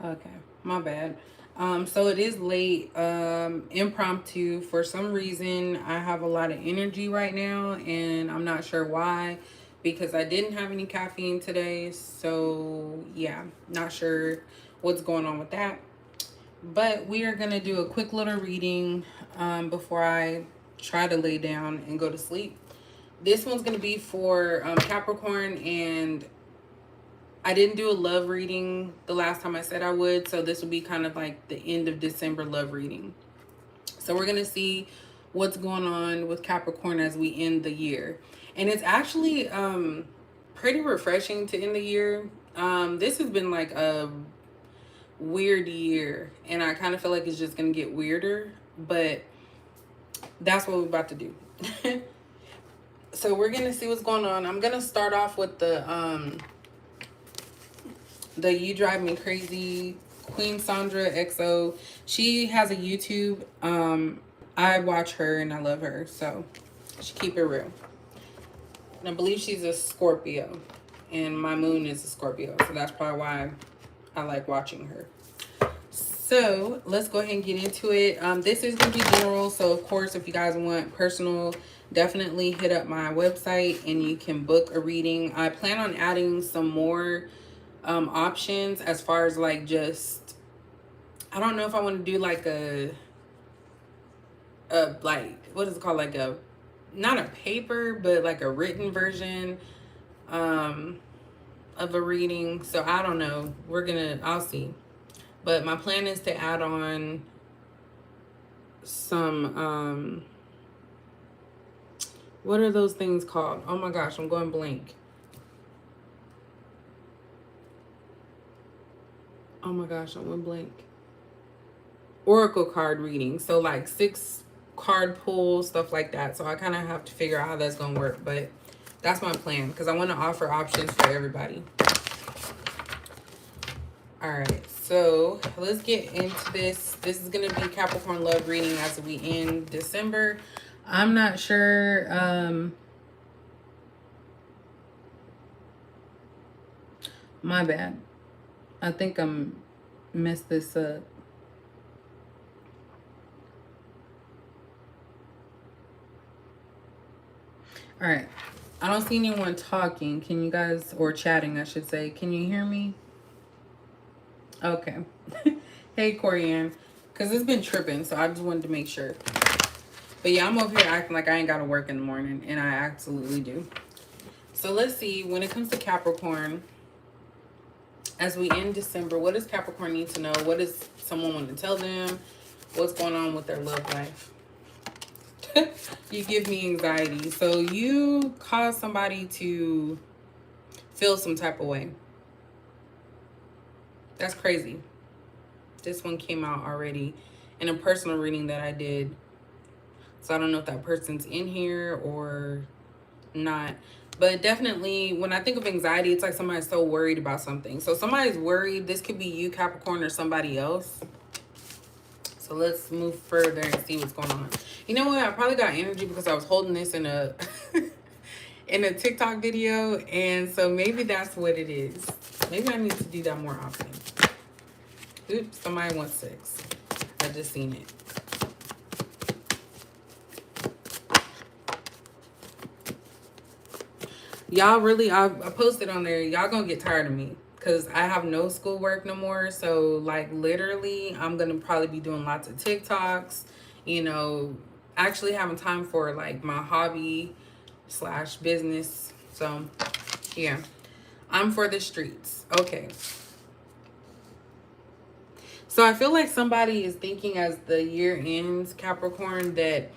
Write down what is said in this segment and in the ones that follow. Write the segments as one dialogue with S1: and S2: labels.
S1: Okay, my bad. So it is late, impromptu. For some reason, I have a lot of energy right now, and I'm not sure why, because I didn't have any caffeine today. So yeah, not sure what's going on with that. But we are gonna do a quick little reading before I try to lay down and go to sleep. This one's gonna be for Capricorn, and I didn't do a love reading the last time I said I would, so this will be kind of like the end of December love reading. So we're gonna see what's going on with Capricorn as we end the year, and it's actually pretty refreshing to end the year. This has been like a weird year, and I kind of feel like it's just gonna get weirder, but that's what we're about to do. So we're gonna see what's going on. I'm gonna start off with the You Drive Me Crazy Queen Sandra XO. She has a YouTube. I watch her and I love her, so she keep it real. And I believe she's a Scorpio, and my moon is a Scorpio, so that's probably why I like watching her. So let's go ahead and get into it. This is going to be general, so of course, if you guys want personal, definitely hit up my website and you can book a reading. I plan on adding some more options as far as like just, I don't know if I want to do like a like, what is it called, like a, not a paper but like a written version um of a reading. So I don't know, I'll see, but my plan is to add on some what are those things called? Oh my gosh, I'm going blank. Oh my gosh, I went blank. Oracle card reading. So like 6 card pull, stuff like that. So I kind of have to figure out how that's going to work. But that's my plan because I want to offer options for everybody. All right. So let's get into this. This is going to be Capricorn love reading as we end December. I'm not sure. My bad. I think I'm messed this up. All right. I don't see anyone talking. Can you guys, or chatting, I should say. Can you hear me? Okay. Hey, Corianne. Because it's been tripping, so I just wanted to make sure. But yeah, I'm over here acting like I ain't got to work in the morning, and I absolutely do. So let's see. When it comes to Capricorn, as we end December, what does Capricorn need to know? What does someone want to tell them? What's going on with their love life? You give me anxiety. So you cause somebody to feel some type of way. That's crazy. This one came out already in a personal reading that I did. So I don't know if that person's in here or not. But definitely, when I think of anxiety, it's like somebody's so worried about something. So somebody's worried. This could be you, Capricorn, or somebody else. So let's move further and see what's going on. You know what? I probably got energy because I was holding this in a in a TikTok video, and so maybe that's what it is. Maybe I need to do that more often. Oops, somebody wants 6. I just seen it. Y'all really, I posted on there, y'all gonna get tired of me because I have no schoolwork no more. So like literally I'm gonna probably be doing lots of TikToks, you know, actually having time for like my hobby slash business. So yeah, I'm for the streets. Okay. So I feel like somebody is thinking as the year ends, Capricorn, that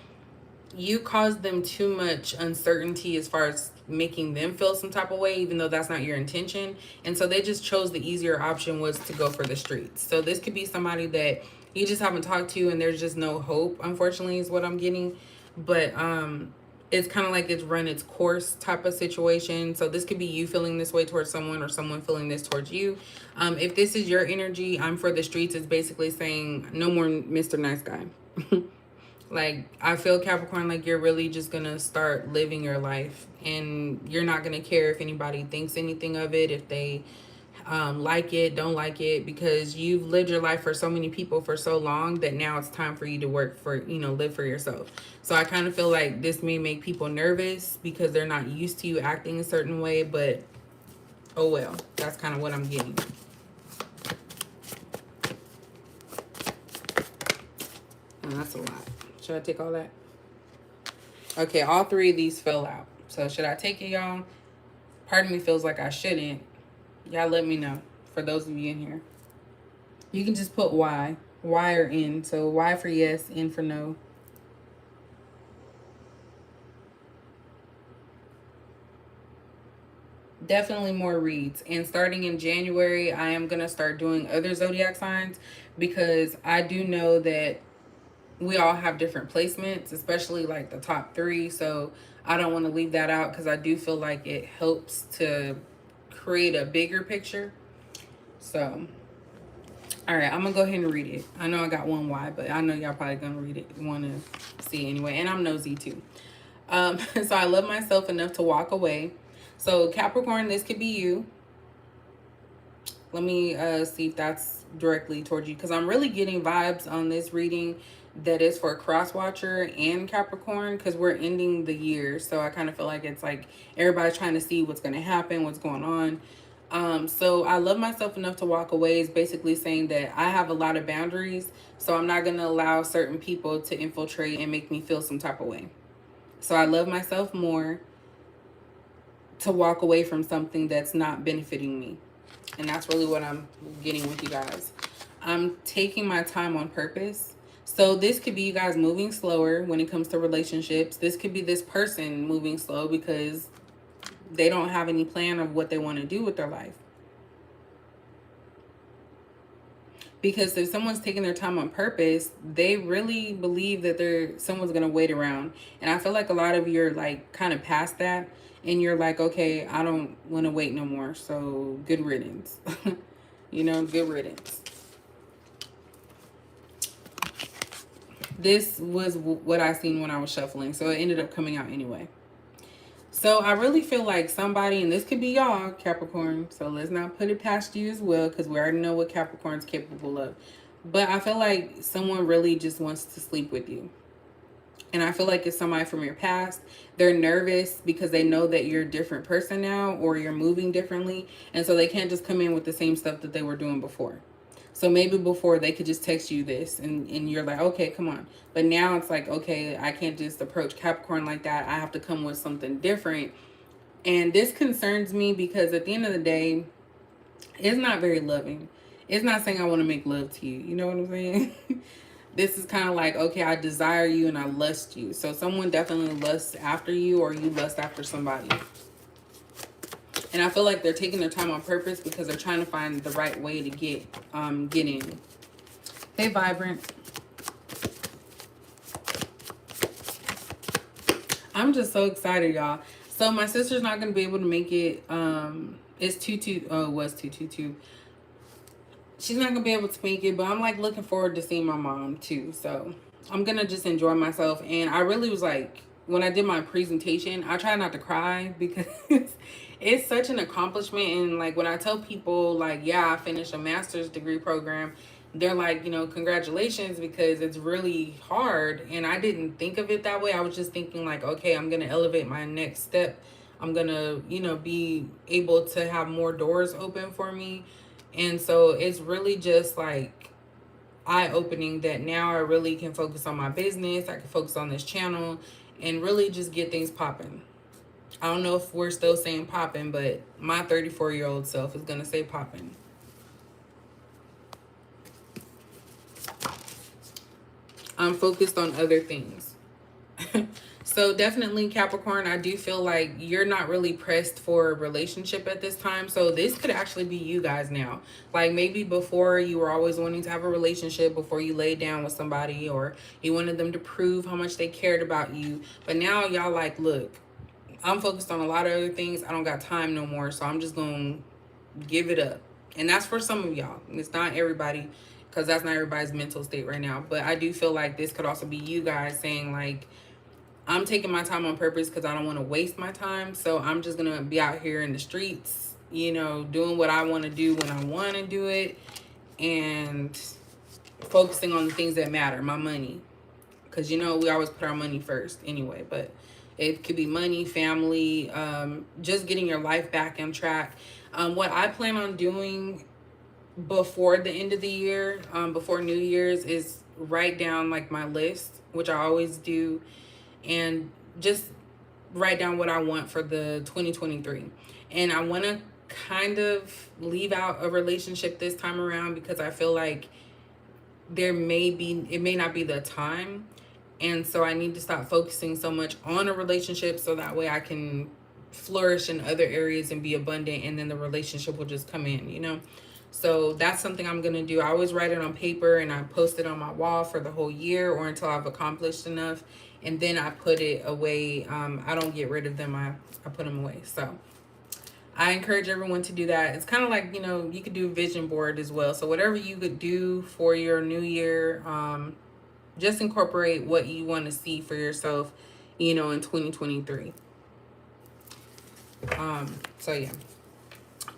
S1: you caused them too much uncertainty as far as making them feel some type of way, even though that's not your intention. And so they just chose the easier option, was to go for the streets. So this could be somebody that you just haven't talked to and there's just no hope, unfortunately, is what I'm getting. But it's kind of like it's run its course type of situation. So this could be you feeling this way towards someone, or someone feeling this towards you. If this is your energy, I'm for the streets, is basically saying no more Mr. Nice Guy. Like, I feel, Capricorn, like you're really just gonna start living your life, and you're not gonna care if anybody thinks anything of it, if they Like it, don't like it, because you've lived your life for so many people for so long that now it's time for you to work for, live for yourself. So I kind of feel like this may make people nervous because they're not used to you acting a certain way, but oh well, that's kind of what I'm getting. And that's a lot. Should I take all that? Okay, all three of these fell out. So should I take it, y'all? Part of me feels like I shouldn't. Y'all let me know. For those of you in here, you can just put Y or N. So Y for yes, N for no. Definitely more reads. And starting in January, I am going to start doing other zodiac signs, because I do know that we all have different placements, especially like the top three. So I don't want to leave that out, because I do feel like it helps to create a bigger picture. So, all right, I'm going to go ahead and read it. I know I got one Y, but I know y'all probably going to read it, want to see anyway. And I'm nosy too. So I love myself enough to walk away. So Capricorn, this could be you. Let me see if that's directly towards you, because I'm really getting vibes on this reading that is for cross watcher and Capricorn, because we're ending the year. So I kind of feel like it's like everybody's trying to see what's going to happen, what's going on. So I love myself enough to walk away is basically saying that I have a lot of boundaries. So I'm not going to allow certain people to infiltrate and make me feel some type of way. So I love myself more to walk away from something that's not benefiting me. And that's really what I'm getting with you guys. I'm taking my time on purpose. So this could be you guys moving slower when it comes to relationships. This could be this person moving slow because they don't have any plan of what they want to do with their life. Because if someone's taking their time on purpose, they really believe that someone's going to wait around. And I feel like a lot of you are like kind of past that. And you're like, okay, I don't want to wait no more. So good riddance. Good riddance. This was what I seen when I was shuffling. So it ended up coming out anyway. So I really feel like somebody, and this could be y'all, Capricorn. So let's not put it past you as well, because we already know what Capricorn's capable of. But I feel like someone really just wants to sleep with you. And I feel like it's somebody from your past. They're nervous because they know that you're a different person now, or you're moving differently. And so they can't just come in with the same stuff that they were doing before. So maybe before they could just text you this and you're like, okay, come on. But now it's like, okay, I can't just approach Capricorn like that. I have to come with something different. And this concerns me because at the end of the day, it's not very loving. It's not saying I want to make love to you. You know what I'm saying? This is kind of like, okay, I desire you and I lust you. So someone definitely lusts after you, or you lust after somebody. And I feel like they're taking their time on purpose because they're trying to find the right way to get in. Hey, Vibrant. I'm just so excited, y'all. So my sister's not going to be able to make it. It's 2-2. Oh, it was 2-2-2. She's not going to be able to make it, but I'm like looking forward to seeing my mom too. So I'm going to just enjoy myself. And I really was like, when I did my presentation, I try not to cry because it's such an accomplishment. And like when I tell people like, yeah, I finished a master's degree program, they're like, congratulations, because it's really hard. And I didn't think of it that way. I was just thinking like, okay, I'm going to elevate my next step. I'm going to, be able to have more doors open for me. And so it's really just like eye-opening that now I really can focus on my business. I can focus on this channel and really just get things popping. I don't know if we're still saying popping, but my 34-year-old self is going to say popping. I'm focused on other things. So definitely, Capricorn, I do feel like you're not really pressed for a relationship at this time. So this could actually be you guys now. Like maybe before you were always wanting to have a relationship before you laid down with somebody, or you wanted them to prove how much they cared about you. But now y'all like, look, I'm focused on a lot of other things. I don't got time no more. So I'm just going to give it up. And that's for some of y'all. It's not everybody, because that's not everybody's mental state right now. But I do feel like this could also be you guys saying like, I'm taking my time on purpose because I don't want to waste my time. So I'm just going to be out here in the streets you know, doing what I want to do when I want to do it, and focusing on the things that matter, my money. Because, you know, we always put our money first anyway, but it could be money, family, just getting your life back on track. What I plan on doing before the end of the year, before New Year's, is write down like my list, which I always do, and just write down what I want for the 2023. And I want to kind of leave out a relationship this time around because I feel like it may not be the time. And so I need to stop focusing so much on a relationship so that way I can flourish in other areas and be abundant, and then the relationship will just come in, you know? So that's something I'm going to do. I always write it on paper and I post it on my wall for the whole year or until I've accomplished enough. And then I put it away. I don't get rid of them. I put them away. So I encourage everyone to do that. It's kind of like, you know, you could do a vision board as well. So whatever you could do for your new year, just incorporate what you want to see for yourself, you know, in 2023. So yeah.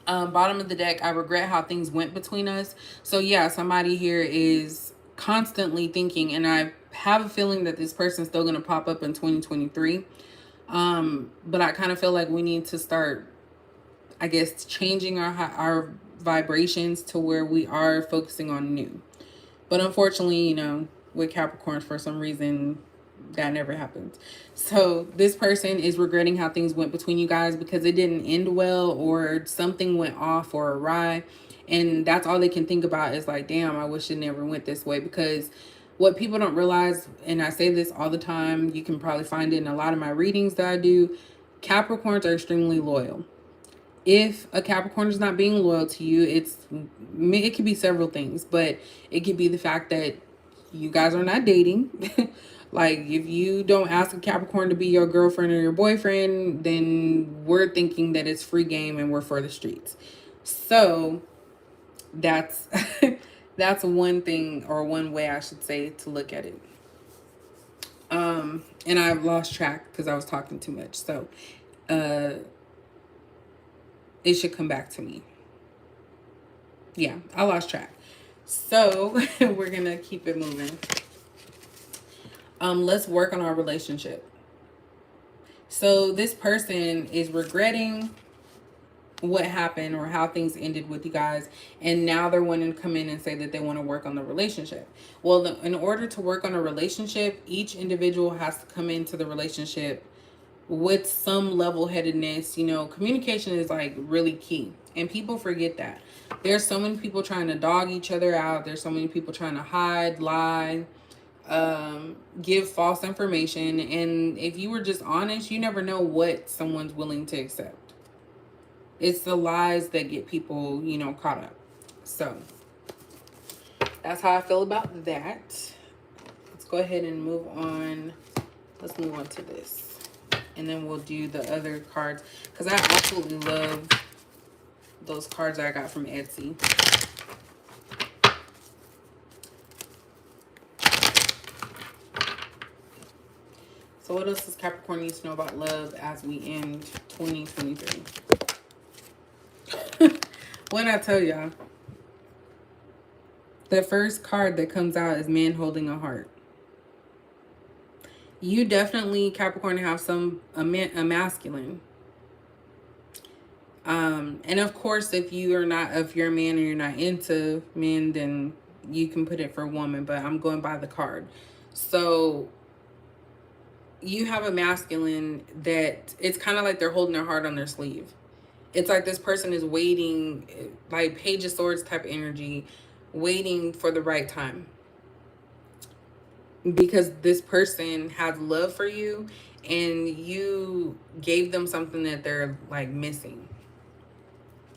S1: Bottom of the deck, I regret how things went between us. So yeah, somebody here is constantly thinking, and I have a feeling that this person's still going to pop up in 2023. But I kind of feel like we need to start, I guess, changing our vibrations to where we are focusing on new. But unfortunately, you know, with Capricorns, for some reason, that never happens. So this person is regretting how things went between you guys because it didn't end well, or something went off or awry. And that's all they can think about is like, damn, I wish it never went this way. Because what people don't realize, and I say this all the time, you can probably find it in a lot of my readings that I do, Capricorns are extremely loyal. If a Capricorn is not being loyal to you, it could be several things, but it could be the fact that you guys are not dating. Like, if you don't ask a Capricorn to be your girlfriend or your boyfriend, then we're thinking that it's free game and we're for the streets. So that's that's one thing, or one way I should say, to look at it. And I've lost track because I was talking too much. So it should come back to me. Yeah, I lost track. So we're gonna keep it moving. Let's work on our relationship. So this person is regretting what happened or how things ended with you guys, and now they're wanting to come in and say that they want to work on the relationship. Well, in order to work on a relationship, each individual has to come into the relationship with some level-headedness. You know, communication is like really key, and people forget that. There's so many people trying to dog each other out. There's so many people trying to hide, lie, give false information. And if you were just honest, you never know what someone's willing to accept. It's the lies that get people, you know, caught up. So that's how I feel about that. Let's go ahead and move on. Let's move on to this, and then we'll do the other cards, because I absolutely love those cards I got from Etsy. So what else does Capricorn need to know about love as we end 2023? What did I tell y'all? The first card that comes out is Man Holding a Heart. You definitely, Capricorn, have a masculine. And of course, if you're a man and you're not into men, then you can put it for woman, but I'm going by the card. So you have a masculine that it's kind of like they're holding their heart on their sleeve. It's like this person is waiting, like Page of Swords type energy, waiting for the right time. Because this person has love for you, and you gave them something that they're like missing.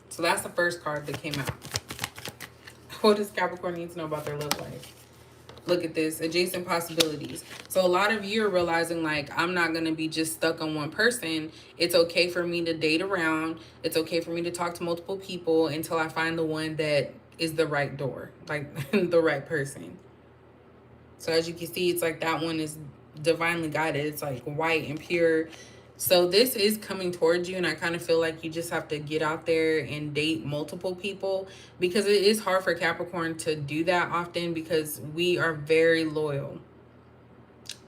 S1: So that's the first card that came out. What does Capricorn need to know about their love life? Look at this, adjacent possibilities. So a lot of you are realizing, like, I'm not going to be just stuck on one person. It's okay for me to date around. It's okay for me to talk to multiple people until I find the one that is the right door, like the right person. So as you can see, it's like that one is divinely guided. It's like white and pure, So this is coming towards you, and I kind of feel like you just have to get out there and date multiple people, because it is hard for Capricorn to do that often because we are very loyal.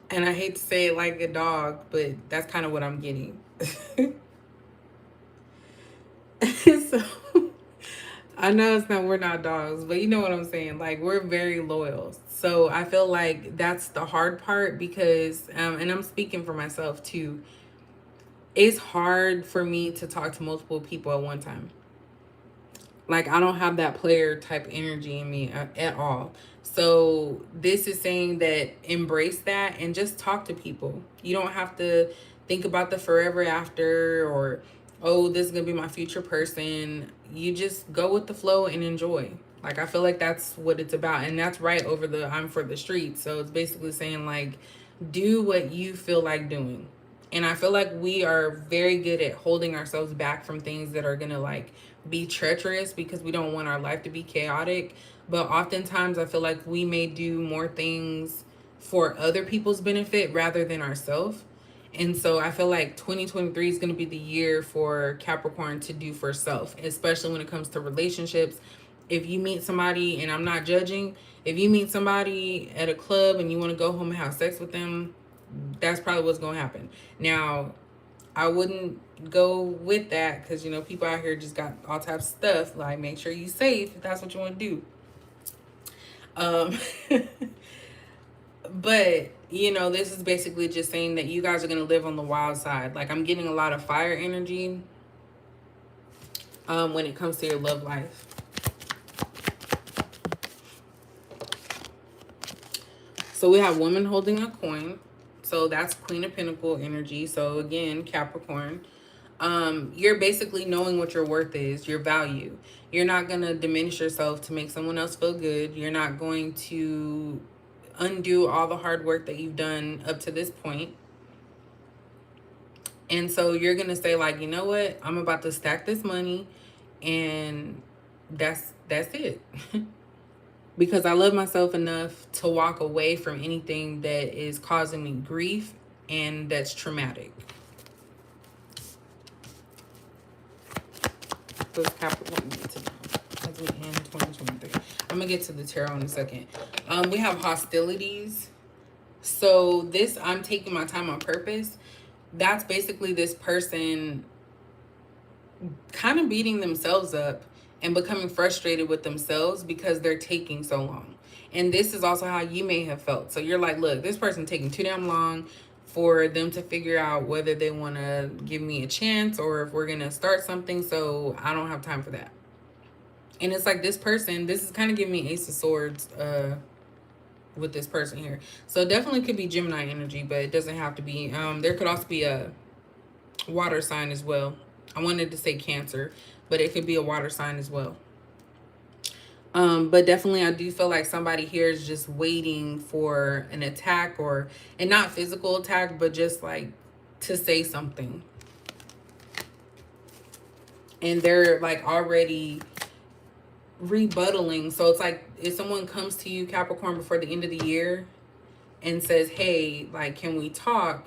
S1: And I hate to say it like a dog, but that's kind of what I'm getting. So I know it's not, we're not dogs, but you know what I'm saying. Like, we're very loyal. So I feel like that's the hard part because, and I'm speaking for myself too. It's hard for me to talk to multiple people at one time. Like, I don't have that player type energy in me at all. So this is saying that embrace that and just talk to people. You don't have to think about the forever after, or, oh, this is going to be my future person. You just go with the flow and enjoy. Like, I feel like that's what it's about. And that's right over the I'm for the streets. So it's basically saying, like, do what you feel like doing. And I feel like we are very good at holding ourselves back from things that are going to, like, be treacherous because we don't want our life to be chaotic. But oftentimes I feel like we may do more things for other people's benefit rather than ourselves. And so I feel like 2023 is going to be the year for Capricorn to do for self, especially when it comes to relationships. If you meet somebody, and I'm not judging, if you meet somebody at a club and you want to go home and have sex with them, that's probably what's going to happen. Now, I wouldn't go with that because, you know, people out here just got all types of stuff. Like, make sure you're safe if that's what you want to do. Um, but, you know, this is basically just saying that you guys are going to live on the wild side. Like, I'm getting a lot of fire energy when it comes to your love life. So we have woman holding a coin. So that's Queen of Pentacle energy. So again, Capricorn. You're basically knowing what your worth is, your value. You're not going to diminish yourself to make someone else feel good. You're not going to undo all the hard work that you've done up to this point. And so you're going to say, like, you know what? I'm about to stack this money, and that's it. Because I love myself enough to walk away from anything that is causing me grief and that's traumatic. Those Capricorn need to know as we end 2023. I'm gonna get to the tarot in a second. We have hostilities. So this, I'm taking my time on purpose. That's basically this person kind of beating themselves up and becoming frustrated with themselves because they're taking so long. And this is also how you may have felt. So you're like, look, this person taking too damn long for them to figure out whether they want to give me a chance or if we're going to start something. So I don't have time for that. And it's like this person, this is kind of giving me Ace of Swords with this person here. So it definitely could be Gemini energy, but it doesn't have to be. There could also be a water sign as well. I wanted to say Cancer, but it could be a water sign as well. But definitely I do feel like somebody here is just waiting for an attack, or, and not physical attack, but just like to say something. And they're like already rebuttaling. So it's like if someone comes to you, Capricorn, before the end of the year and says, hey, like, can we talk?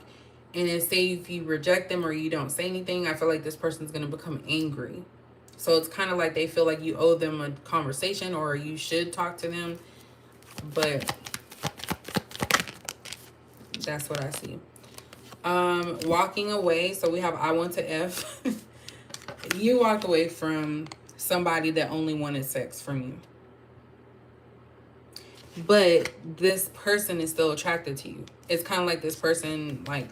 S1: And then say if you reject them or you don't say anything, I feel like this person's going to become angry. So it's kind of like they feel like you owe them a conversation or you should talk to them. But that's what I see. Walking away. So we have I want to F. You walked away from somebody that only wanted sex from you. But this person is still attracted to you. It's kind of like this person, like,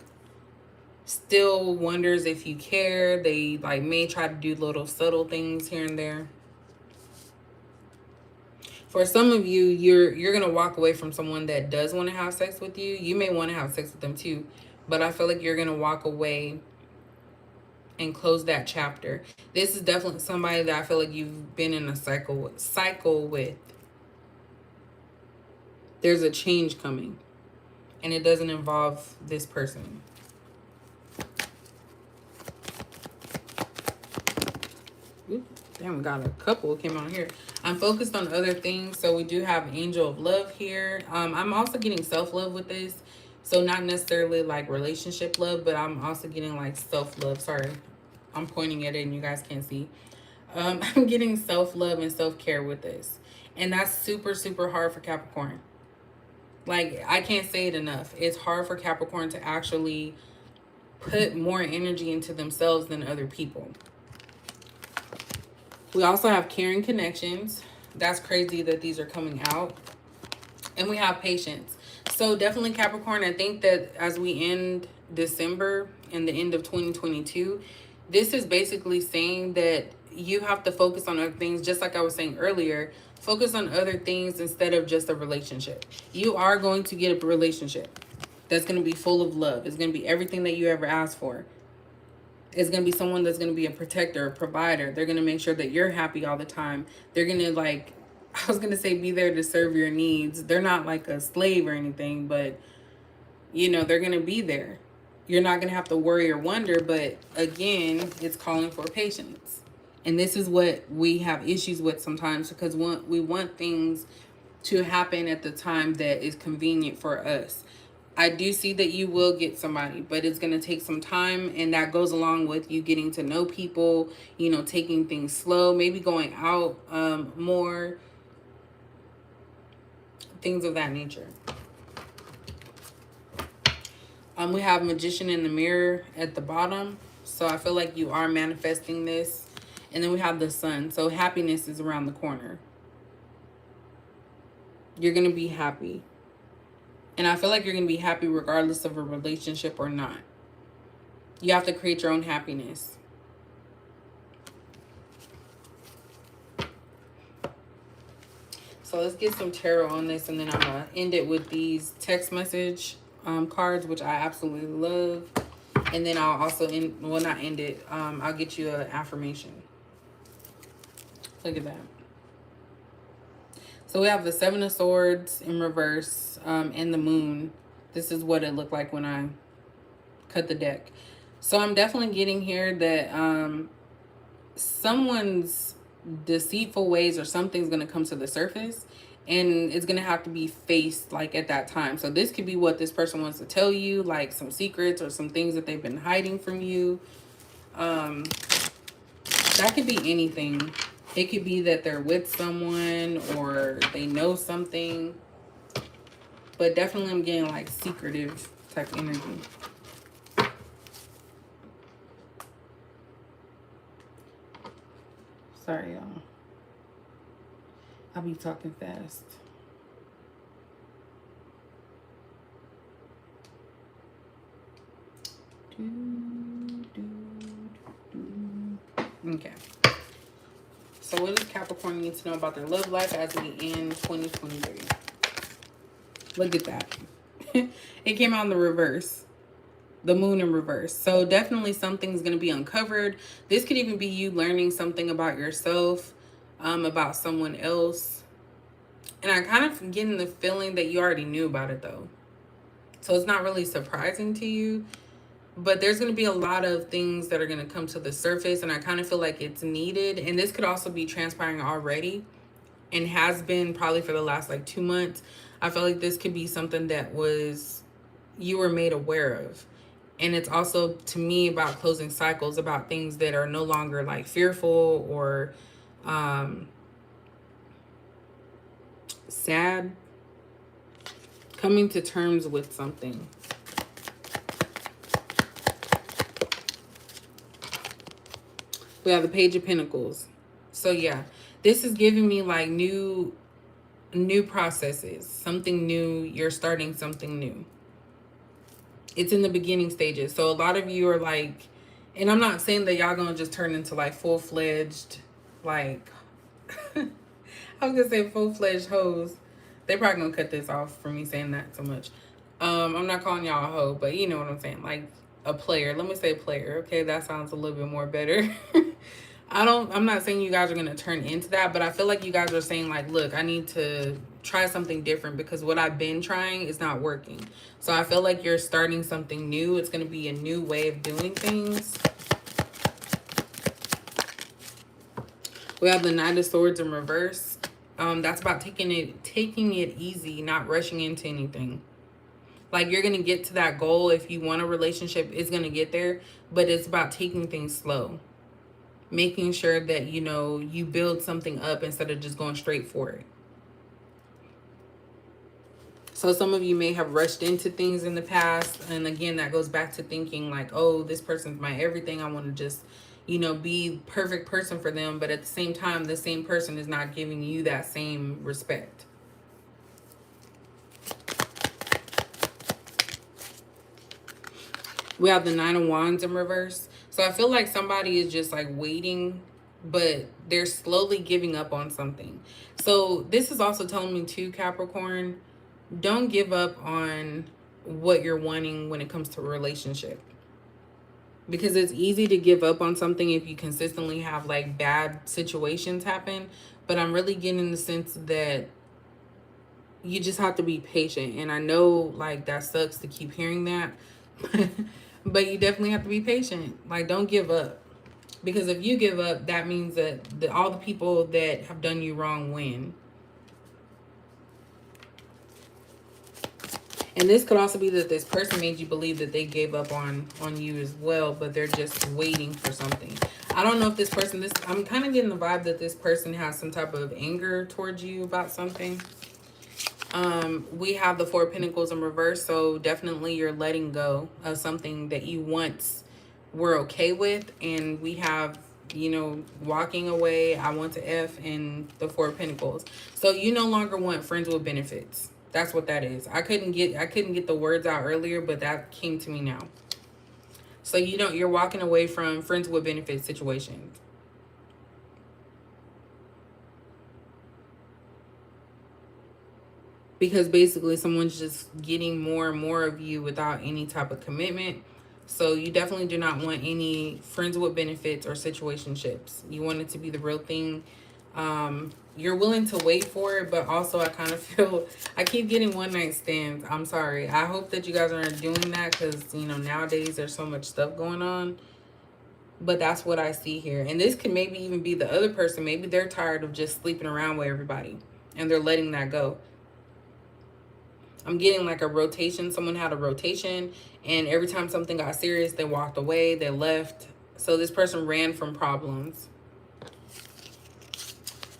S1: still wonders if you care. They like may try to do little subtle things here and there. For some of you, you're gonna walk away from someone that does want to have sex with you. You may want to have sex with them too, but I feel like you're gonna walk away and close that chapter. This is definitely somebody that I feel like you've been in a cycle with. There's a change coming, and it doesn't involve this person. Damn, we got a couple came on here. I'm focused on other things. So we do have Angel of Love here. I'm also getting self-love with this. So not necessarily like relationship love, but I'm also getting like self-love. Sorry, I'm pointing at it and you guys can't see. I'm getting self-love and self-care with this. And that's super, super hard for Capricorn. Like, I can't say it enough. It's hard for Capricorn to actually put more energy into themselves than other people. We also have caring connections. That's crazy that these are coming out. And we have patience. So definitely Capricorn, I think that as we end December and the end of 2022, this is basically saying that you have to focus on other things, just like I was saying earlier. Focus on other things instead of just a relationship. You are going to get a relationship that's going to be full of love. It's going to be everything that you ever asked for. It's going to be someone that's going to be a protector, a provider. They're going to make sure that you're happy all the time. They're going to, like, I was going to say be there to serve your needs. They're not like a slave or anything, but, you know, they're going to be there. You're not going to have to worry or wonder, but again, it's calling for patience. And this is what we have issues with sometimes, because we want things to happen at the time that is convenient for us. I do see that you will get somebody, but it's going to take some time, and that goes along with you getting to know people, you know, taking things slow, maybe going out more, things of that nature. We have Magician in the Mirror at the bottom, so I feel like you are manifesting this. And then we have the Sun, so happiness is around the corner. You're going to be happy. And I feel like you're going to be happy regardless of a relationship or not. You have to create your own happiness. So let's get some tarot on this, and then I'm going to end it with these text message cards, which I absolutely love. And then I'll also not end it. I'll get you an affirmation. Look at that. So we have the Seven of Swords in reverse and the Moon. This is what it looked like when I cut the deck. So I'm definitely getting here that someone's deceitful ways or something's going to come to the surface, and it's going to have to be faced like at that time. So this could be what this person wants to tell you, like some secrets or some things that they've been hiding from you. That could be anything. It could be that they're with someone or they know something. But definitely I'm getting like secretive type energy. Sorry, y'all. I'll be talking fast. Okay. So what does Capricorn need to know about their love life as we end 2023? Look at that. It came out in the reverse. The Moon in reverse. So definitely something's going to be uncovered. This could even be you learning something about yourself, about someone else. And I kind of getting the feeling that you already knew about it though. So it's not really surprising to you. But there's going to be a lot of things that are going to come to the surface, and I kind of feel like it's needed. And this could also be transpiring already and has been probably for the last like 2 months. I feel like this could be something that you were made aware of. And it's also, to me, about closing cycles, about things that are no longer like fearful or sad. Coming to terms with something. We have the Page of Pentacles. So yeah, this is giving me like new processes, something new. You're starting something new. It's in the beginning stages. So a lot of you are like, and I'm not saying that y'all gonna just turn into like full-fledged, like, I was gonna say full-fledged hoes. They probably gonna cut this off for me saying that so much. I'm not calling y'all a hoe, but you know what I'm saying. Like a player. Let me say player. Okay, that sounds a little bit more better. I'm not saying you guys are going to turn into that, but I feel like you guys are saying like, look, I need to try something different because what I've been trying is not working. So I feel like you're starting something new. It's going to be a new way of doing things. We have the Knight of Swords in reverse. That's about taking it easy, not rushing into anything. Like, you're going to get to that goal. If you want a relationship, it's going to get there, but it's about taking things slow, making sure that, you know, you build something up instead of just going straight for it. So some of you may have rushed into things in the past. And again, that goes back to thinking like, oh, this person's my everything. I want to just, you know, be perfect person for them. But at the same time, the same person is not giving you that same respect. We have the Nine of Wands in reverse. So I feel like somebody is just like waiting, but they're slowly giving up on something. So this is also telling me too, Capricorn, don't give up on what you're wanting when it comes to a relationship. Because it's easy to give up on something if you consistently have like bad situations happen. But I'm really getting the sense that you just have to be patient. And I know like that sucks to keep hearing that. But you definitely have to be patient. Like, don't give up. Because if you give up, that means that all the people that have done you wrong win. And this could also be that this person made you believe that they gave up on you as well, but they're just waiting for something. I don't know if this person, I'm kind of getting the vibe that this person has some type of anger towards you about something. We have the Four of Pentacles in reverse, so definitely you're letting go of something that you once were okay with. And we have, you know, walking away, I want to F, and the Four of Pentacles. So you no longer want friends with benefits. That's what that is. I couldn't get the words out earlier, but that came to me now. So you're walking away from friends with benefits situations. Because basically someone's just getting more and more of you without any type of commitment. So you definitely do not want any friends with benefits or situationships. You want it to be the real thing. You're willing to wait for it, but also I kind of feel, I keep getting one night stands. I'm sorry. I hope that you guys aren't doing that because, you know, nowadays there's so much stuff going on. But that's what I see here. And this could maybe even be the other person. Maybe they're tired of just sleeping around with everybody and they're letting that go. I'm getting like a rotation. Someone had a rotation, and every time something got serious, they walked away, they left. So this person ran from problems.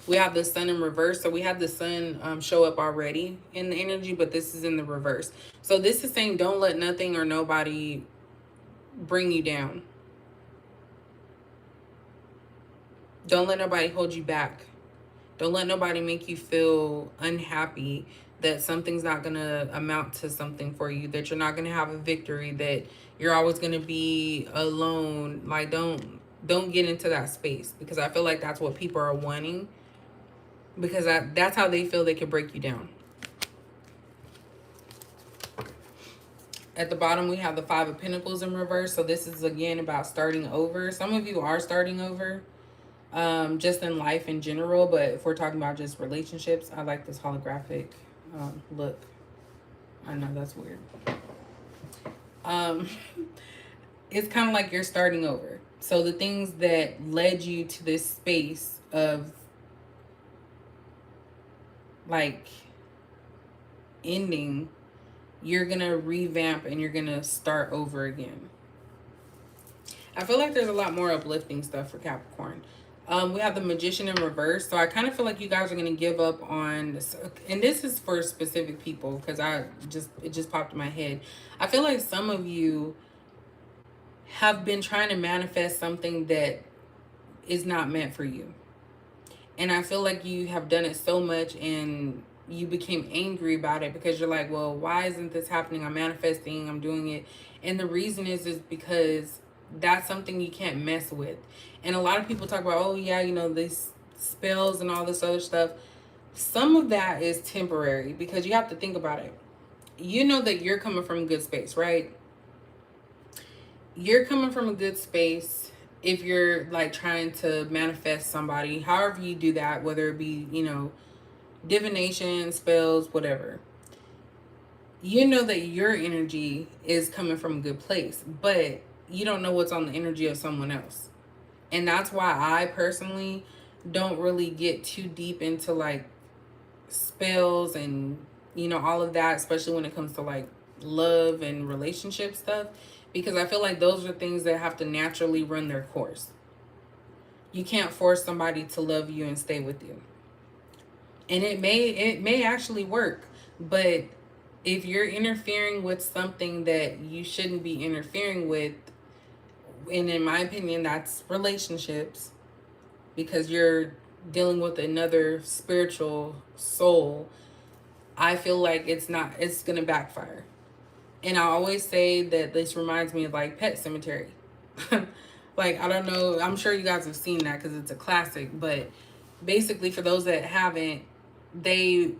S1: We have the Sun in reverse. So we had the Sun show up already in the energy, but this is in the reverse. So this is saying don't let nothing or nobody bring you down. Don't let nobody hold you back. Don't let nobody make you feel unhappy that something's not going to amount to something for you, that you're not going to have a victory, that you're always going to be alone. Like, don't get into that space, because I feel like that's what people are wanting, because that's how they feel they can break you down. At the bottom, we have the Five of Pentacles in reverse. So this is, again, about starting over. Some of you are starting over, just in life in general. But if we're talking about just relationships, I like this holographic look. I know that's weird. It's kind of like you're starting over. So the things that led you to this space of like ending, you're gonna revamp and you're gonna start over again. I feel like there's a lot more uplifting stuff for Capricorn. We have the Magician in reverse. So I kind of feel like you guys are going to give up on this. And this is for specific people because it just popped in my head. I feel like some of you have been trying to manifest something that is not meant for you. And I feel like you have done it so much and you became angry about it because you're like, well, why isn't this happening? I'm manifesting, I'm doing it. And the reason is because that's something you can't mess with. And a lot of people talk about, oh yeah, you know, these spells and all this other stuff. Some of that is temporary because you have to think about it. You know that you're coming from a good space, right? You're coming from a good space if you're like trying to manifest somebody, however you do that, whether it be, you know, divination, spells, whatever. You know that your energy is coming from a good place, but you don't know what's on the energy of someone else. And that's why I personally don't really get too deep into like spells and, you know, all of that, especially when it comes to like love and relationship stuff, because I feel like those are things that have to naturally run their course. You can't force somebody to love you and stay with you. And it may actually work, but if you're interfering with something that you shouldn't be interfering with, and in my opinion that's relationships, because you're dealing with another spiritual soul, I feel like it's gonna backfire. And I always say that this reminds me of like Pet Cemetery. Like, I don't know, I'm sure you guys have seen that because it's a classic, but basically for those that haven't, they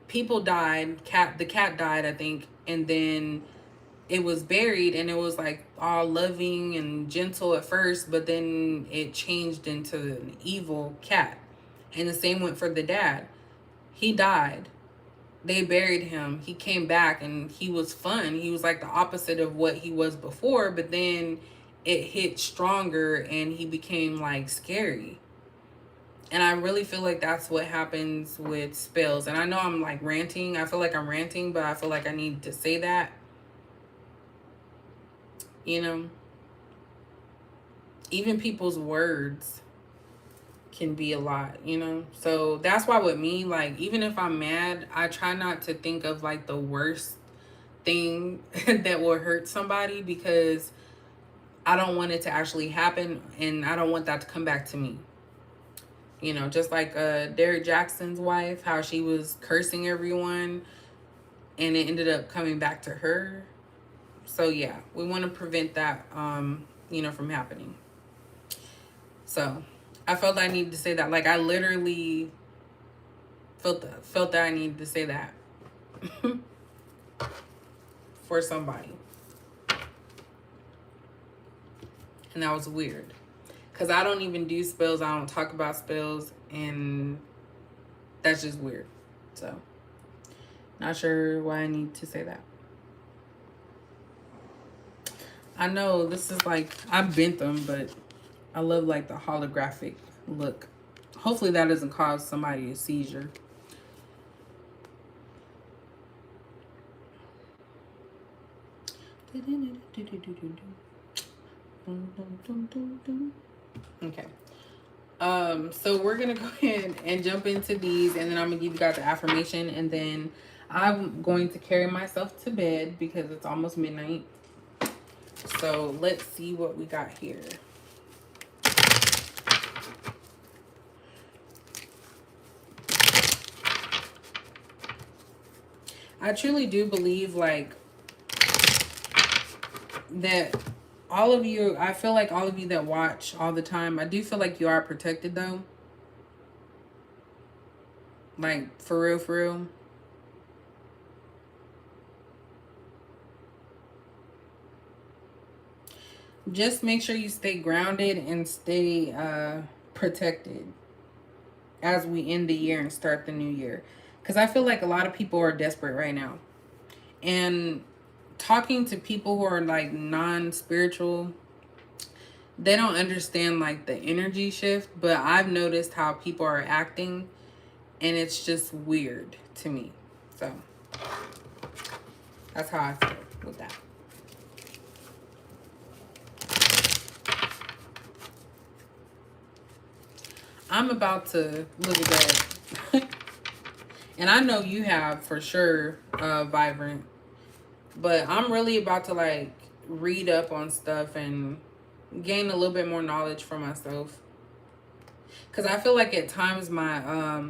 S1: people died, the cat died, I think, and then it was buried, and it was like all loving and gentle at first, but then it changed into an evil cat. And the same went for the dad. He died, they buried him, he came back, and he was fun. He was like the opposite of what he was before, but then it hit stronger and he became like scary. And I really feel like that's what happens with spells. And I know I'm like ranting, I feel like I'm ranting, but I feel like I need to say that, you know. Even people's words can be a lot, you know. So that's why with me, like, even if I'm mad, I try not to think of like the worst thing that will hurt somebody, because I don't want it to actually happen, and I don't want that to come back to me. You know, just like Derek Jackson's wife, how she was cursing everyone and it ended up coming back to her. So yeah, we want to prevent that, you know, from happening. So I felt I needed to say that. Like, I literally felt that I needed to say that for somebody. And that was weird, because I don't even do spells. I don't talk about spells, and that's just weird. So not sure why I need to say that. I know this is like, I bent them, but I love like the holographic look. Hopefully that doesn't cause somebody a seizure. Okay. So we're gonna go ahead and jump into these, and then I'm gonna give you guys the affirmation, and then I'm going to carry myself to bed because it's almost midnight. So let's see what we got here. I truly do believe like that all of you, I feel like all of you that watch all the time, I do feel like you are protected though. Like, for real, for real. Just make sure you stay grounded and stay protected as we end the year and start the new year. Because I feel like a lot of people are desperate right now. And talking to people who are like non-spiritual, they don't understand like the energy shift. But I've noticed how people are acting, and it's just weird to me. So that's how I feel with that. I'm about to look at that. And I know you have for sure, Vibrant. But I'm really about to like read up on stuff and gain a little bit more knowledge for myself. Because I feel like at times my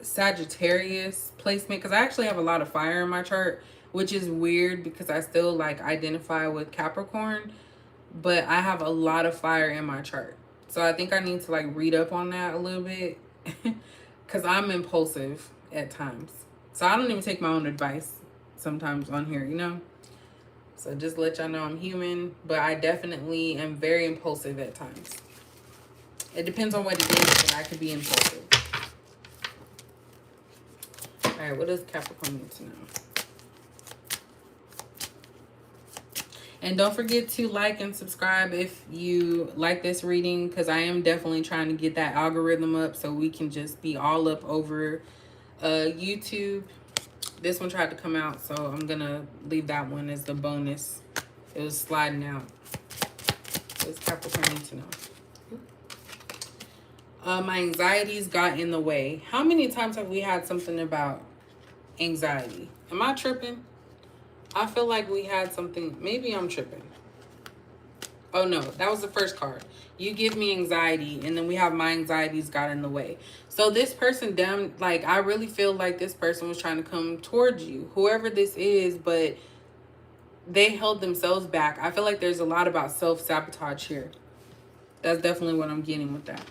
S1: Sagittarius placement, because I actually have a lot of fire in my chart, which is weird because I still like identify with Capricorn, but I have a lot of fire in my chart. So I think I need to like read up on that a little bit because I'm impulsive at times. So I don't even take my own advice sometimes on here, you know? So just let y'all know I'm human, but I definitely am very impulsive at times. It depends on what it is, but I could be impulsive. All right, what does Capricorn need to know? And don't forget to like and subscribe if you like this reading, because I am definitely trying to get that algorithm up so we can just be all up over YouTube. This one tried to come out, so I'm gonna leave that one as the bonus. It was sliding out. This Capricorn needs to know. My anxieties got in the way. How many times have we had something about anxiety? Am I tripping? I feel like we had something. Maybe I'm tripping. Oh no, that was the first card. You give me anxiety, and then we have my anxieties got in the way. So this person, damn, like, I really feel like this person was trying to come towards you, whoever this is, but they held themselves back. I feel like there's a lot about self-sabotage here. That's definitely what I'm getting with that.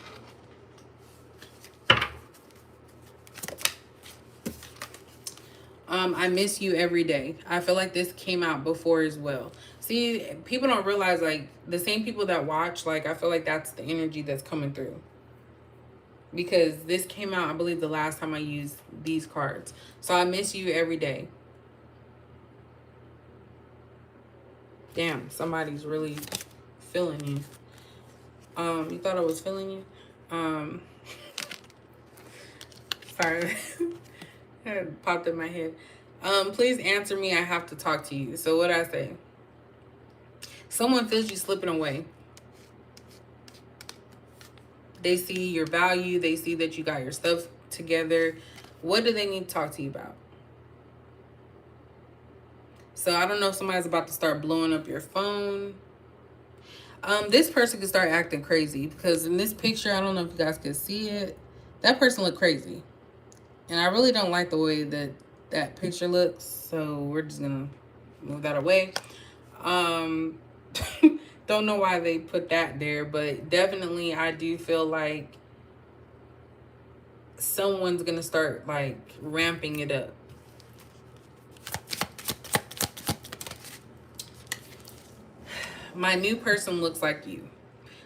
S1: I miss you every day. I feel like this came out before as well. See, people don't realize, like, the same people that watch, like, I feel like that's the energy that's coming through. Because this came out, I believe, the last time I used these cards. So I miss you every day. Damn, somebody's really feeling you. You thought I was feeling you? Sorry. It popped in my head. Please answer me. I have to talk to you. So what I say? Someone feels you slipping away. They see your value. They see that you got your stuff together. What do they need to talk to you about? So I don't know if somebody's about to start blowing up your phone. This person could start acting crazy, because in this picture, I don't know if you guys can see it. That person looked crazy. And I really don't like the way that that picture looks. So we're just going to move that away. Don't know why they put that there, but definitely I do feel like someone's going to start, like, ramping it up. My new person looks like you.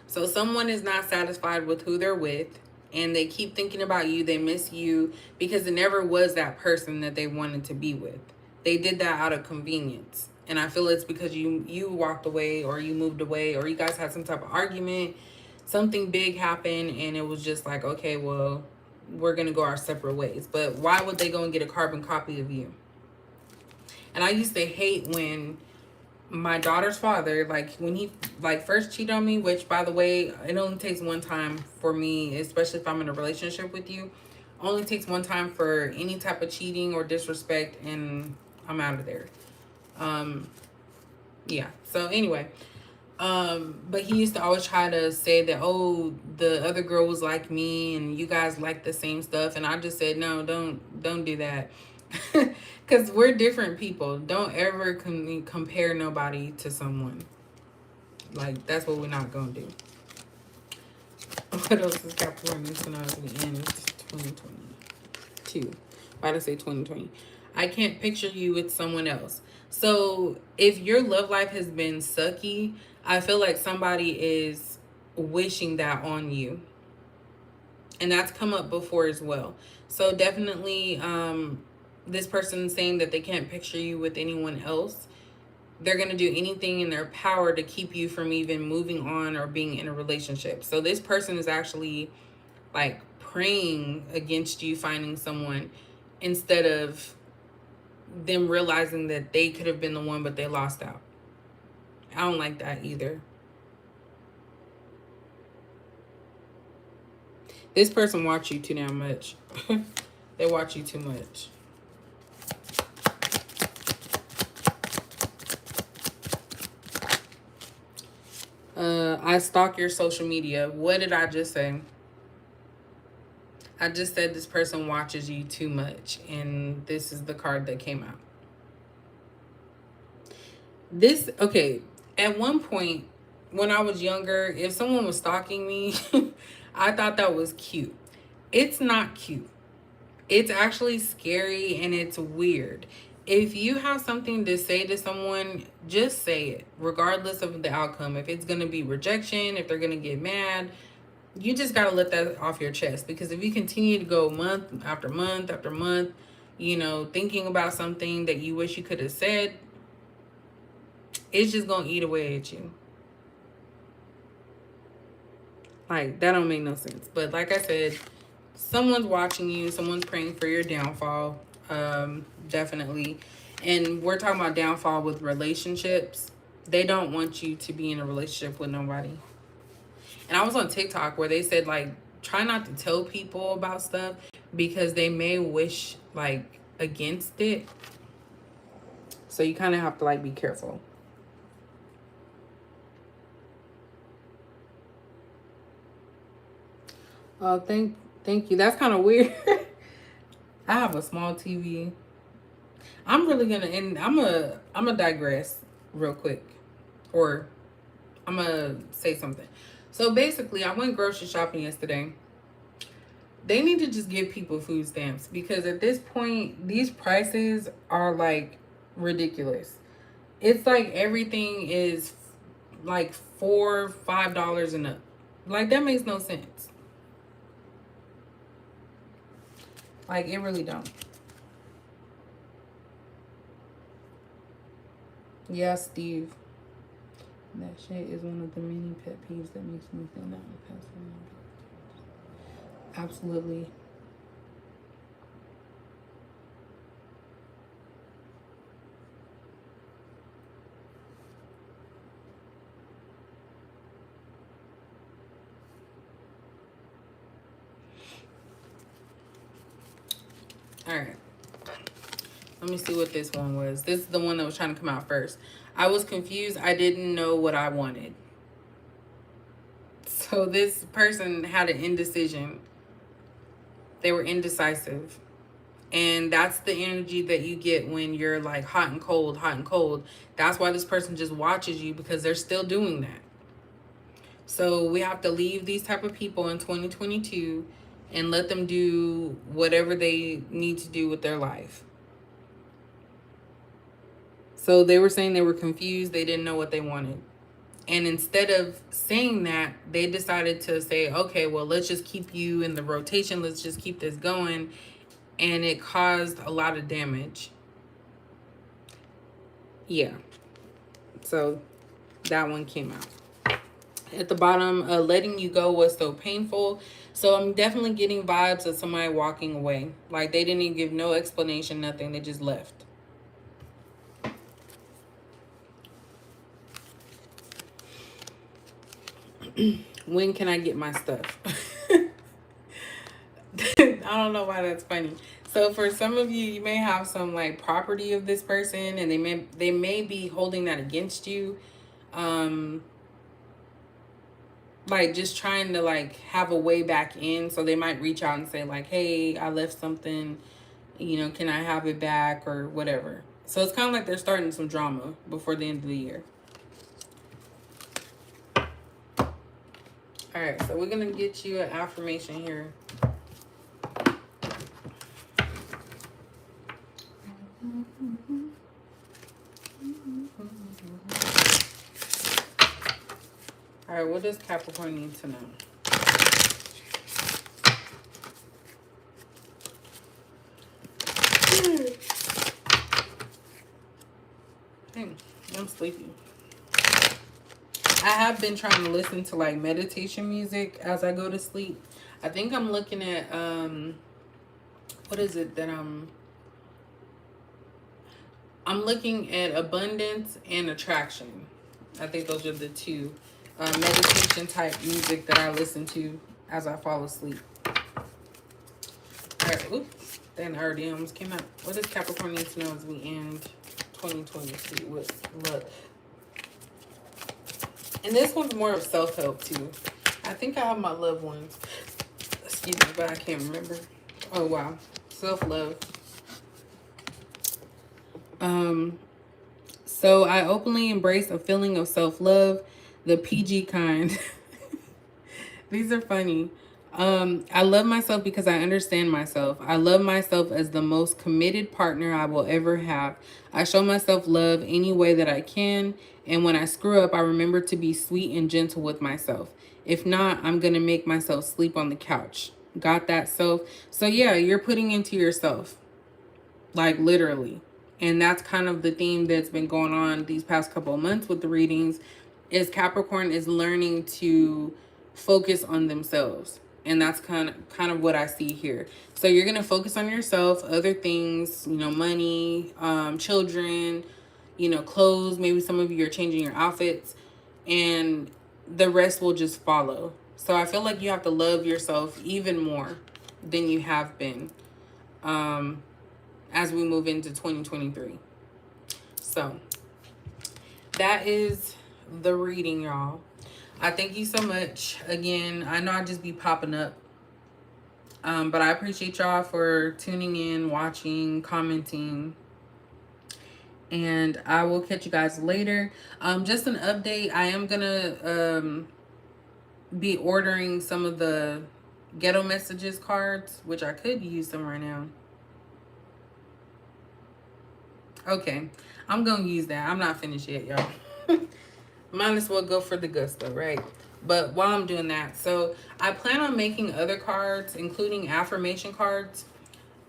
S1: So someone is not satisfied with who they're with, and they keep thinking about you. They miss you because it never was that person that they wanted to be with. They did that out of convenience. And I feel it's because you walked away, or you moved away, or you guys had some type of argument. Something big happened, and it was just like, okay, well, we're going to go our separate ways. But why would they go and get a carbon copy of you? And I used to hate when my daughter's father, like, when he, like, first cheated on me, which, by the way, it only takes one time for me, especially if I'm in a relationship with you. Only takes one time for any type of cheating or disrespect, and I'm out of there. Yeah. So anyway, but he used to always try to say that, oh, the other girl was like me, and you guys like the same stuff. And I just said, no, don't do that. Because we're different people. Don't ever compare nobody to someone. Like, that's what we're not going to do. What else is Capricorn needs to know as we end 2022? Why did I say 2020? I can't picture you with someone else. So if your love life has been sucky, I feel like somebody is wishing that on you. And that's come up before as well. So definitely, this person saying that they can't picture you with anyone else. They're going to do anything in their power to keep you from even moving on or being in a relationship. So this person is actually, like, praying against you finding someone, instead of them realizing that they could have been the one, but they lost out. I don't like that either. This person watch you too damn much. They watch you too much. I stalk your social media. What did I just say? I just said this person watches you too much, and this is the card that came out. This, okay, at one point when I was younger, if someone was stalking me, I thought that was cute. It's not cute. It's actually scary, and it's weird. If you have something to say to someone, just say it, regardless of the outcome. If it's going to be rejection, if they're going to get mad, you just got to let that off your chest. Because if you continue to go month after month after month, you know, thinking about something that you wish you could have said, it's just going to eat away at you. Like, that don't make no sense. But like I said, someone's watching you. Someone's praying for your downfall. Definitely. And we're talking about downfall with relationships. They don't want you to be in a relationship with nobody. And I was on TikTok where they said, like, try not to tell people about stuff because they may wish, like, against it. So you kind of have to, like, be careful. Oh, thank you. That's kind of weird. I have a small TV. I'm really gonna, and I'm a digress real quick, or I'm gonna say something. So basically, I went grocery shopping yesterday. They need to just give people food stamps because at this point, these prices are like ridiculous. It's like everything is like $4, $5 and up. Like that makes no sense. Like it really don't. Yeah, Steve. That shit is one of the many pet peeves that makes me feel that way. Absolutely. All right. Let me see what this one was. This is the one that was trying to come out first. I was confused. I didn't know what I wanted. So this person had an indecision. They were indecisive. And that's the energy that you get when you're like hot and cold, hot and cold. That's why this person just watches you because they're still doing that. So we have to leave these type of people in 2022 and let them do whatever they need to do with their life. So they were saying they were confused. They didn't know what they wanted. And instead of saying that, they decided to say, okay, well, let's just keep you in the rotation. Let's just keep this going. And it caused a lot of damage. Yeah. So that one came out. At the bottom, letting you go was so painful. So I'm definitely getting vibes of somebody walking away. Like they didn't even give no explanation, nothing. They just left. When can I get my stuff? I don't know why that's funny. So for some of you, you may have some like property of this person and they may be holding that against you. Like just trying to like have a way back in. So they might reach out and say like, hey, I left something, can I have it back or whatever. So it's kind of like they're starting some drama before the end of the year. All right, so we're going to get you an affirmation here. All right, what does Capricorn need to know? Dang, I'm sleepy. I have been trying to listen to like meditation music as I go to sleep. I think I'm looking at what is it that I'm looking at abundance and attraction. I think those are the two meditation type music that I listen to as I fall asleep. All right, oops, that already almost came out. What does Capricorn need to know as we end 2022 with love? And this one's more of self-help too. I think I have my loved ones. Excuse me, but I can't remember. Oh, wow. Self-love. So I openly embrace a feeling of self-love, the PG kind. These are funny. I love myself because I understand myself. I love myself as the most committed partner I will ever have. I show myself love any way that I can. And when I screw up, I remember to be sweet and gentle with myself. If not, I'm going to make myself sleep on the couch. Got that, self? So yeah, you're putting into yourself. Like literally. And that's kind of the theme that's been going on these past couple of months with the readings is Capricorn is learning to focus on themselves. And that's kind of what I see here. So you're going to focus on yourself, other things, money, children, clothes. Maybe some of you are changing your outfits, and the rest will just follow. So I feel like you have to love yourself even more than you have been, as we move into 2023. So that is the reading, y'all. I thank you so much. Again, I know I just be popping up. But I appreciate y'all for tuning in, watching, commenting. And I will catch you guys later. Just an update. I am going to be ordering some of the Ghetto Messages cards, which I could use them right now. Okay. I'm going to use that. I'm not finished yet, y'all. Might as well go for the gusto, right? But while I'm doing that, so I plan on making other cards, including affirmation cards.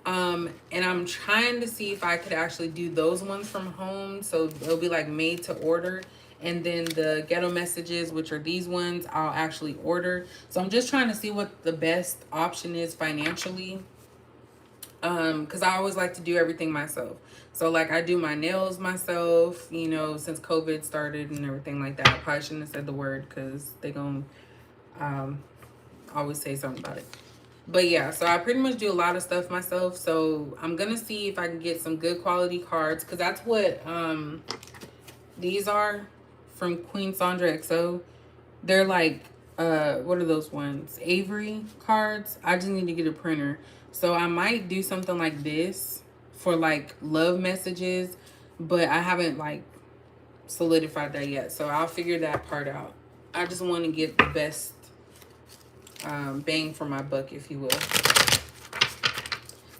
S1: And I'm trying to see if I could actually do those ones from home. So they'll be like made to order. And then the Ghetto Messages, which are these ones, I'll actually order. So I'm just trying to see what the best option is financially. Because I always like to do everything myself. So like I do my nails myself, since COVID started and everything like that. I probably shouldn't have said the word because they're going to always say something about it. But yeah, so I pretty much do a lot of stuff myself. So I'm going to see if I can get some good quality cards. Because that's what these are from Queen Sandra XO. They're like, what are those ones? Avery cards. I just need to get a printer. So I might do something like this for like love messages. But I haven't like solidified that yet. So I'll figure that part out. I just want to get the best bang for my buck, if you will,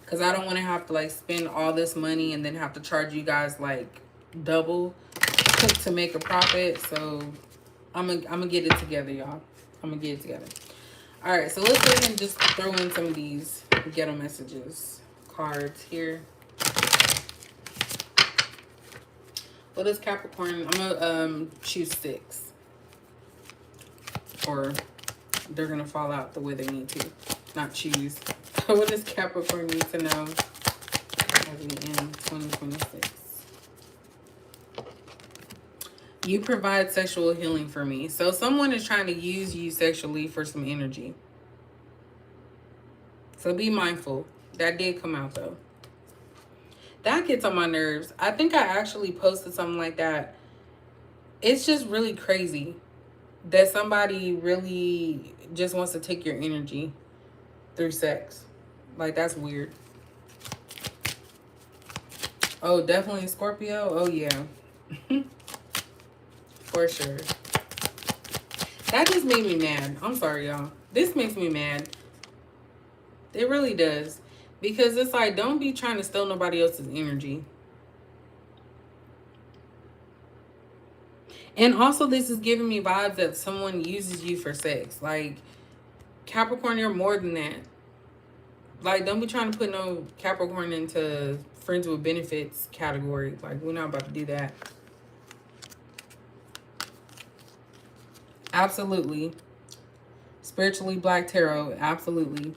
S1: because I don't want to have to like spend all this money and then have to charge you guys like double to make a profit. So I'm gonna get it together, y'all. I'm gonna get it together. All right, so let's go ahead and just throw in some of these Ghetto Messages cards here. What is Capricorn? I'm gonna choose 6, or they're gonna fall out the way they need to, not choose. What does Capricorn need to know as we end 2026? You provide sexual healing for me. So someone is trying to use you sexually for some energy. So be mindful. That did come out though. That gets on my nerves. I think I actually posted something like that. It's just really crazy that somebody really just wants to take your energy through sex. Like, that's weird. Oh, definitely Scorpio. Oh, yeah. For sure. That just made me mad. I'm sorry, y'all. This makes me mad. It really does. Because it's like, don't be trying to steal nobody else's energy. And also, this is giving me vibes that someone uses you for sex. Like, Capricorn, you're more than that. Like, don't be trying to put no Capricorn into friends with benefits category. Like, we're not about to do that. Absolutely. Spiritually Black Tarot. Absolutely.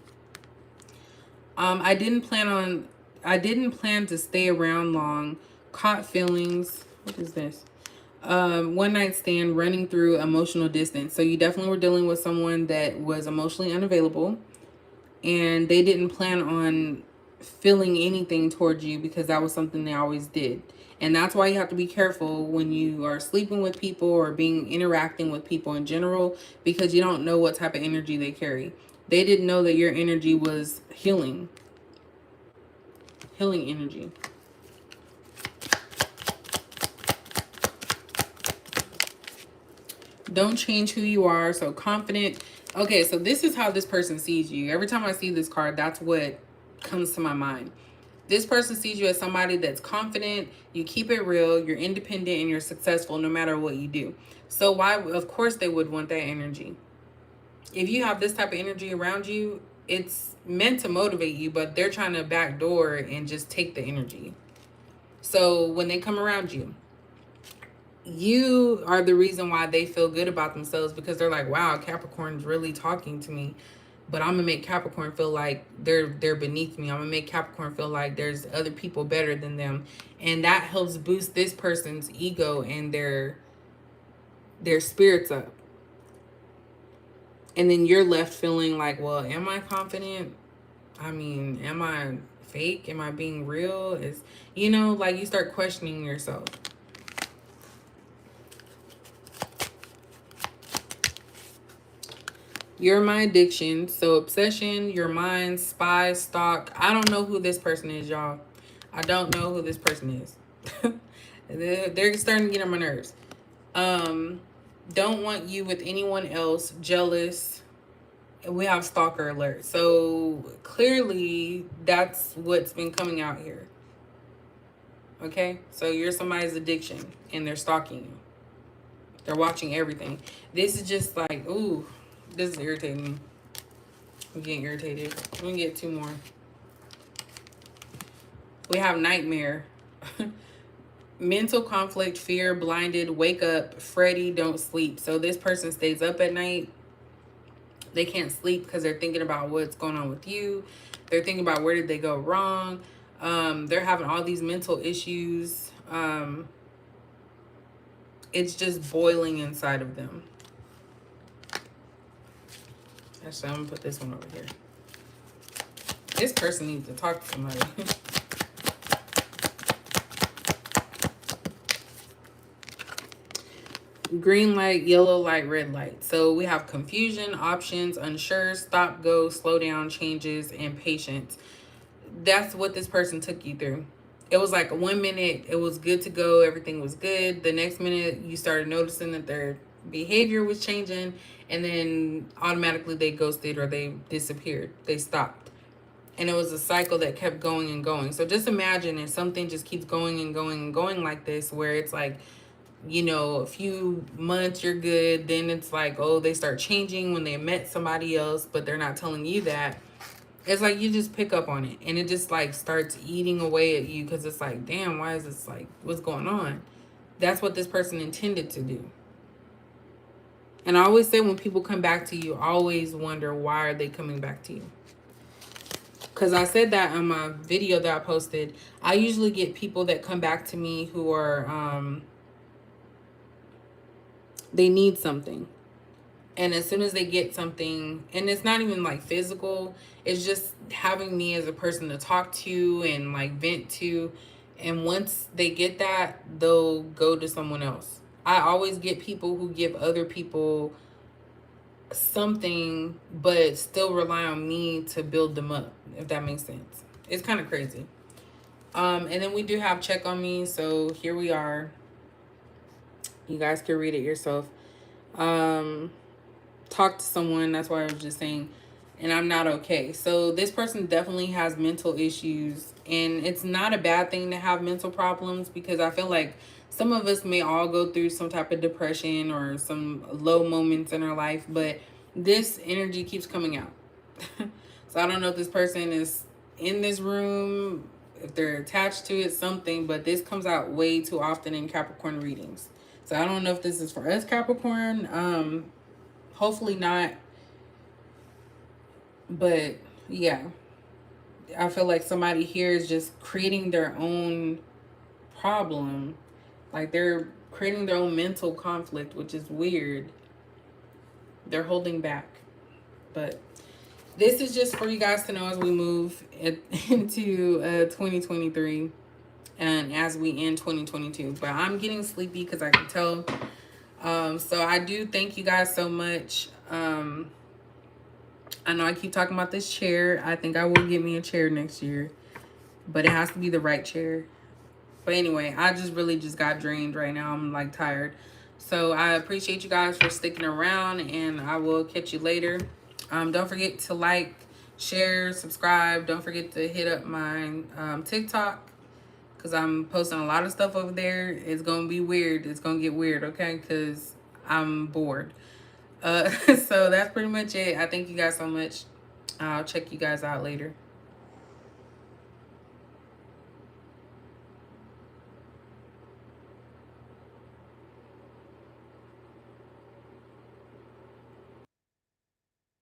S1: I didn't plan to stay around long. Caught feelings. What is this? One night stand, running through emotional distance. So you definitely were dealing with someone that was emotionally unavailable, and they didn't plan on feeling anything towards you because that was something they always did. And that's why you have to be careful when you are sleeping with people or interacting with people in general, because you don't know what type of energy they carry. They didn't know that your energy was healing energy. Don't change who you are. So confident. Okay, so this is how this person sees you. Every time I see this card, that's what comes to my mind. This person sees you as somebody that's confident, you keep it real, you're independent, and you're successful no matter what you do. So why, of course, they would want that energy. If you have this type of energy around you, it's meant to motivate you, but they're trying to backdoor and just take the energy. So when they come around you, you are the reason why they feel good about themselves, because they're like, wow, Capricorn's really talking to me. but I'm gonna make Capricorn feel like they're beneath me. I'm gonna make Capricorn feel like there's other people better than them, and that helps boost this person's ego and their spirits up. And then you're left feeling like, well, am I confident? I mean, am I fake? Am I being real? Is, like you start questioning yourself. You're my addiction. So obsession, your mind, spy, stalk. I don't know who this person is, y'all. I don't know who this person is. They're starting to get on my nerves. Don't want you with anyone else. Jealous. We have stalker alert. So clearly that's what's been coming out here. Okay? So you're somebody's addiction and they're stalking you. They're watching everything. This is just like, ooh, this is irritating me. I'm getting irritated. I'm gonna get two more. We have nightmare. Mental conflict, fear, blinded, wake up, Freddy, don't sleep. So this person stays up at night. They can't sleep because they're thinking about what's going on with you. They're thinking about where did they go wrong. They're having all these mental issues. It's just boiling inside of them. Actually, I'm gonna put this one over here. This person needs to talk to somebody. Green light, yellow light, red light. So we have confusion, options, unsure, stop, go, slow down, changes, and patience. That's what this person took you through. It was like 1 minute, it was good to go, everything was good. The next minute, you started noticing that their behavior was changing, and then automatically they ghosted or they disappeared. They stopped. And it was a cycle that kept going and going. So just imagine if something just keeps going and going and going like this, where it's like, a few months you're good, then it's like, oh, they start changing when they met somebody else, but they're not telling you that. It's like you just pick up on it, and it just like starts eating away at you, because it's like, damn, why is this, like, what's going on? That's what this person intended to do. And I always say, when people come back to you, always wonder, why are they coming back to you? Because I said that on my video that I posted. I usually get people that come back to me who are they need something. And as soon as they get something, and it's not even like physical, it's just having me as a person to talk to and like vent to. And once they get that, they'll go to someone else. I always get people who give other people something, but still rely on me to build them up, if that makes sense. It's kind of crazy. And then we do have check on me. So here we are. You guys can read it yourself. Talk to someone. That's why I was just saying, and I'm not okay. So this person definitely has mental issues, and it's not a bad thing to have mental problems, because I feel like some of us may all go through some type of depression or some low moments in our life, but this energy keeps coming out. So I don't know if this person is in this room, if they're attached to it, something, but this comes out way too often in Capricorn readings. So I don't know if this is for us, Capricorn. Hopefully not. But yeah, I feel like somebody here is just creating their own problem. Like they're creating their own mental conflict, which is weird. They're holding back. But this is just for you guys to know as we move into 2023. And as we end 2022. But I'm getting sleepy because I can tell. So I do thank you guys so much. I know I keep talking about this chair. I think I will get me a chair next year. But it has to be the right chair. But anyway, I just really just got drained right now. I'm like tired. So I appreciate you guys for sticking around. And I will catch you later. Don't forget to like, share, subscribe. Don't forget to hit up my TikTok. Because I'm posting a lot of stuff over there. It's going to be weird. It's going to get weird, okay? Because I'm bored. So that's pretty much it. I thank you guys so much. I'll check you guys out later.